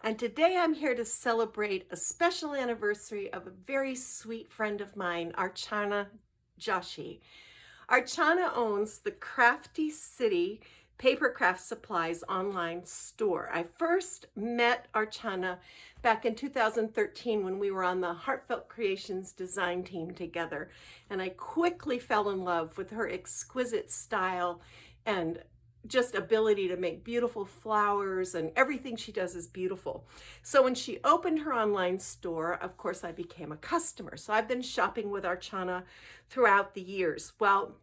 And today I'm here to celebrate a special anniversary of a very sweet friend of mine, Archana Joshi. Archana owns the Crafty City paper craft supplies online store. I first met Archana back in 2013 when we were on the Heartfelt Creations design team together, and I quickly fell in love with her exquisite style and just ability to make beautiful flowers, and everything she does is beautiful. So when she opened her online store, of course, I became a customer. So I've been shopping with Archana throughout the years. Well,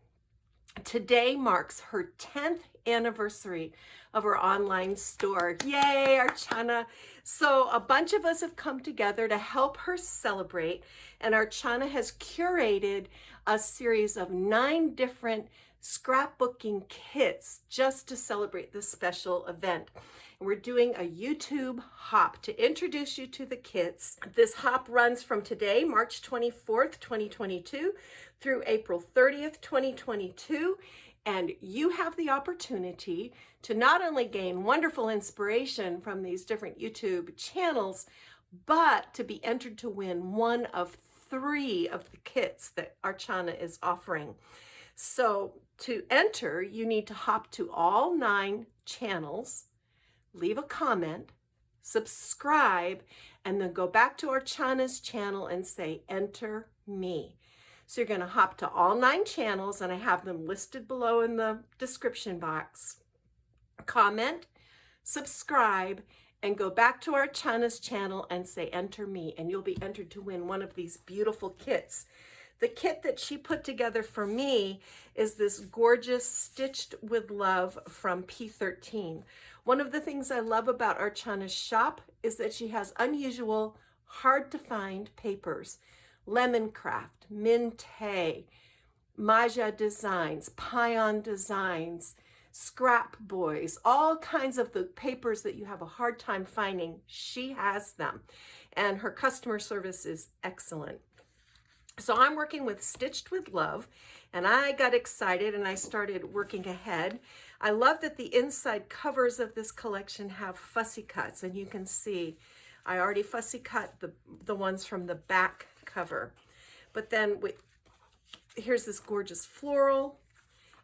today marks her 10th anniversary of her online store. Yay, Archana. So a bunch of us have come together to help her celebrate, and Archana has curated a series of 9 different scrapbooking kits just to celebrate this special event. And we're doing a YouTube hop to introduce you to the kits. This hop runs from today, March 24th, 2022, through April 30th, 2022. And you have the opportunity to not only gain wonderful inspiration from these different YouTube channels, but to be entered to win one of 3 of the kits that Archana is offering. So to enter, you need to hop to all 9 channels, leave a comment, subscribe, and then go back to Archana's channel and say, enter me. So you're going to hop to all 9 channels, and I have them listed below in the description box. Comment, subscribe, and go back to Archana's channel and say, enter me, and you'll be entered to win one of these beautiful kits. The kit that she put together for me is this gorgeous Stitched with Love from P13. One of the things I love about Archana's shop is that she has unusual, hard to find papers. Lemoncraft, Minte, Maja Designs, Pion Designs, Scrap Boys, all kinds of the papers that you have a hard time finding. She has them, and her customer service is excellent. So I'm working with Stitched with Love, and I got excited and I started working ahead. I love that the inside covers of this collection have fussy cuts, and you can see I already fussy cut the ones from the back cover. But then here's this gorgeous floral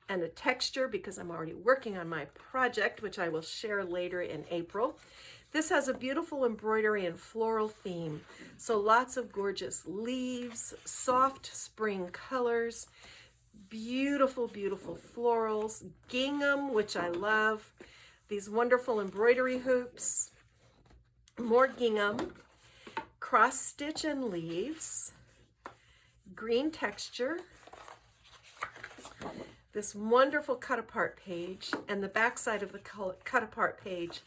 and a texture because I'm already working on my project, which I will share later in April. This has a beautiful embroidery and floral theme. So lots of gorgeous leaves, soft spring colors, beautiful, beautiful florals, gingham, which I love, these wonderful embroidery hoops, more gingham, cross stitch and leaves, green texture, this wonderful cut apart page, and the back side of the cut apart page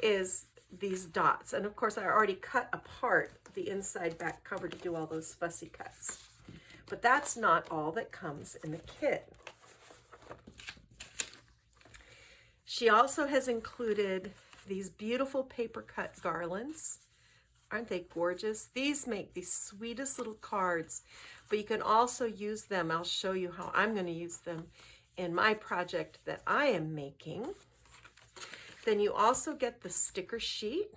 is these dots. And of course I already cut apart the inside back cover to do all those fussy cuts. But that's not all that comes in the kit. She also has included these beautiful paper cut garlands. Aren't they gorgeous? These make the sweetest little cards, but you can also use them. I'll show you how I'm going to use them in my project that I am making. Then you also get the sticker sheet,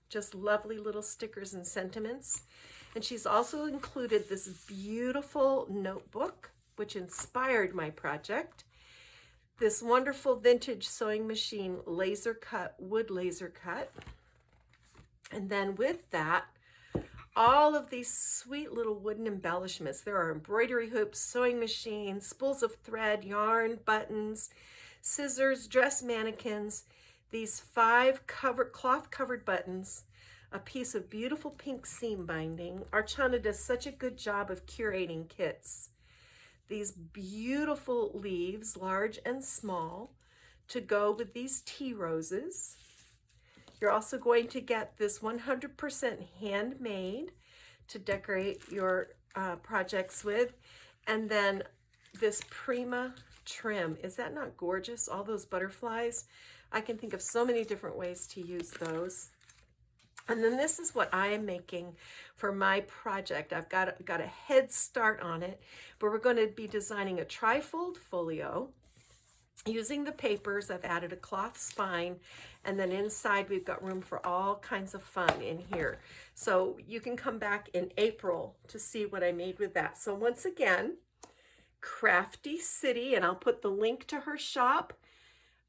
just lovely little stickers and sentiments. And she's also included this beautiful notebook, which inspired my project. This wonderful vintage sewing machine laser cut, wood laser cut. And then with that, all of these sweet little wooden embellishments. There are embroidery hoops, sewing machines, spools of thread, yarn, buttons, scissors, dress mannequins, these 5 cloth covered buttons, a piece of beautiful pink seam binding. Archana does such a good job of curating kits. These beautiful leaves, large and small, to go with these tea roses. You're also going to get this 100% handmade to decorate your projects with. And then this Prima trim. Is that not gorgeous? All those butterflies. I can think of so many different ways to use those. And then this is what I am making for my project. I've got a head start on it, but we're going to be designing a trifold folio. Using the papers, I've added a cloth spine, and then inside we've got room for all kinds of fun in here. So you can come back in April to see what I made with that. So once again, Crafty City, and I'll put the link to her shop,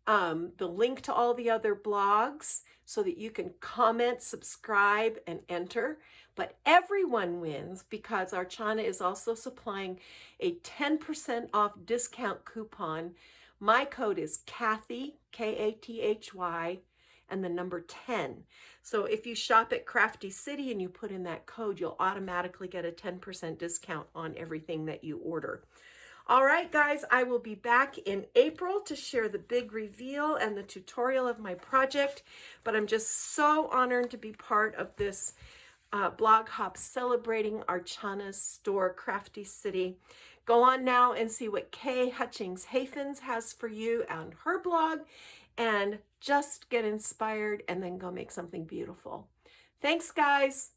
the link to all the other blogs so that you can comment, subscribe, and enter. But everyone wins because Archana is also supplying a 10% off discount coupon. My code is Kathy, Kathy, and the number 10. So if you shop at Crafty City and you put in that code, you'll automatically get a 10% discount on everything that you order. All right, guys, I will be back in April to share the big reveal and the tutorial of my project, but I'm just so honored to be part of this blog hop celebrating Archana's store, Crafty City. Go on now and see what Kay Hutchings Hafens has for you on her blog, and just get inspired and then go make something beautiful. Thanks, guys.